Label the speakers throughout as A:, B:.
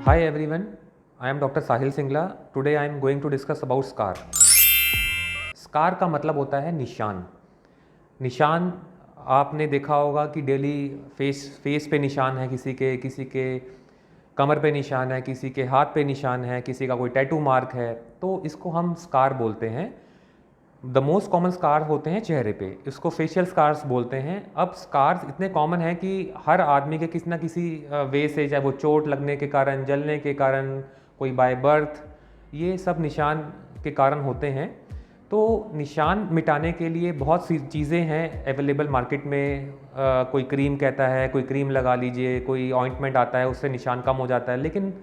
A: Hi everyone, I am Dr. Sahil Singla. Today I am going to discuss about scar. Scar का मतलब होता है निशान। निशान आपने देखा होगा कि डेली फेस पे निशान है, किसी के कमर पे निशान है, किसी के हाथ पे निशान है, किसी का कोई टैटू मार्क है, तो इसको हम स्कार बोलते हैं। द मोस्ट कॉमन स्कार होते हैं चेहरे पे, इसको फेशियल स्कार्स बोलते हैं। अब स्कार्स इतने कॉमन हैं कि हर आदमी के किसी ना किसी वे से, चाहे वो चोट लगने के कारण, जलने के कारण, कोई बाय बर्थ, ये सब निशान के कारण होते हैं। तो निशान मिटाने के लिए बहुत सी चीज़ें हैं अवेलेबल मार्केट में। कोई क्रीम कहता है, कोई क्रीम लगा लीजिए, कोई ऑइंटमेंट आता है, उससे निशान कम हो जाता है, लेकिन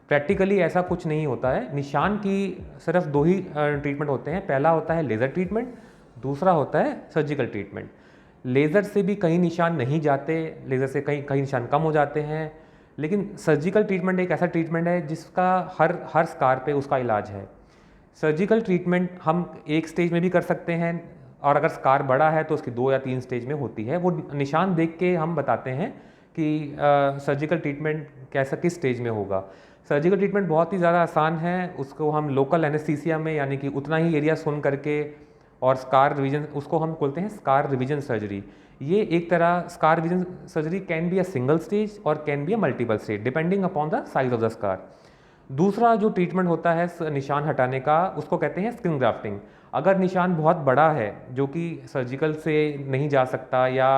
A: प्रैक्टिकली ऐसा कुछ नहीं होता है। निशान की सिर्फ दो ही ट्रीटमेंट होते हैं। पहला होता है लेज़र ट्रीटमेंट, दूसरा होता है सर्जिकल ट्रीटमेंट। लेज़र से भी कई निशान नहीं जाते, लेज़र से कई कई निशान कम हो जाते हैं, लेकिन सर्जिकल ट्रीटमेंट एक ऐसा ट्रीटमेंट है जिसका हर स्कार पे उसका इलाज है। सर्जिकल ट्रीटमेंट हम एक स्टेज में भी कर सकते हैं, और अगर स्कार बड़ा है तो उसकी 2 या 3 स्टेज में होती है। वो निशान देख के हम बताते हैं कि सर्जिकल ट्रीटमेंट कैसा किस स्टेज में होगा। सर्जिकल ट्रीटमेंट बहुत ही ज़्यादा आसान है। उसको हम लोकल एनेस्थीसिया में, यानी कि उतना ही एरिया सुन करके, और स्कार रिविजन, उसको हम बोलते हैं स्कार रिविजन सर्जरी। ये एक तरह scar revision surgery can be a single stage और can be a multiple stage depending upon the size of the scar. दूसरा जो ट्रीटमेंट होता है निशान हटाने का, उसको कहते हैं स्किन ग्राफ्टिंग। अगर निशान बहुत बड़ा है जो कि सर्जिकल से नहीं जा सकता या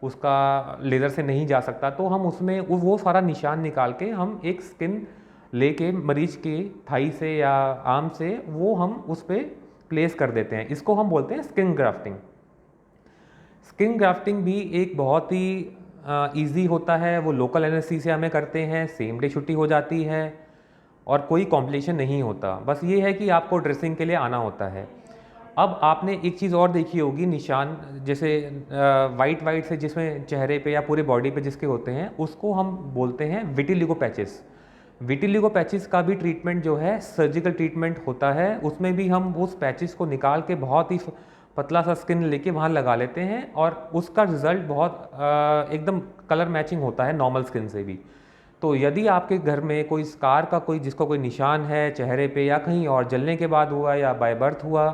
A: उसका लेज़र से नहीं जा सकता, तो हम उसमें वो सारा निशान निकाल के हम एक स्किन लेके मरीज के थाई से या आर्म से वो हम उस पर प्लेस कर देते हैं। इसको हम बोलते हैं स्किन ग्राफ्टिंग। स्किन ग्राफ्टिंग भी एक बहुत ही ईजी होता है। वो लोकल एनेस्थीसिया में करते हैं, सेम डे छुट्टी हो जाती है और कोई कॉम्प्लिकेशन नहीं होता। बस ये है कि आपको ड्रेसिंग के लिए आना होता है। अब आपने एक चीज़ और देखी होगी, निशान जैसे वाइट से जिसमें चेहरे पे या पूरे बॉडी पे जिसके होते हैं, उसको हम बोलते हैं विटिलिगो पैचेस। विटिलिगो पैचेस का भी ट्रीटमेंट जो है सर्जिकल ट्रीटमेंट होता है। उसमें भी हम उस पैचेस को निकाल के बहुत ही पतला सा स्किन लेके वहाँ लगा लेते हैं, और उसका रिज़ल्ट बहुत एकदम कलर मैचिंग होता है नॉर्मल स्किन से भी। तो यदि आपके घर में कोई स्कार का जिसको कोई निशान है चेहरे पे, या कहीं और जलने के बाद हुआ या बाय बर्थ हुआ,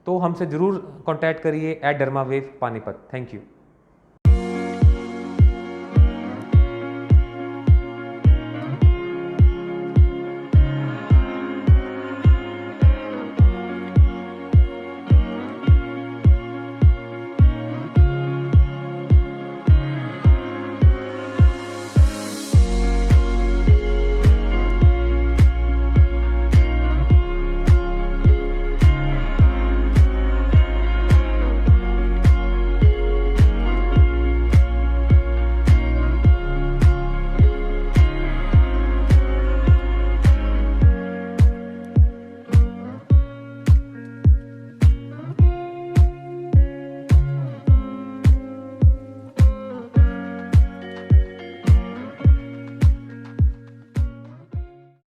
A: तो हमसे ज़रूर कॉन्टैक्ट करिए @dermaWave पानीपत। Thank you.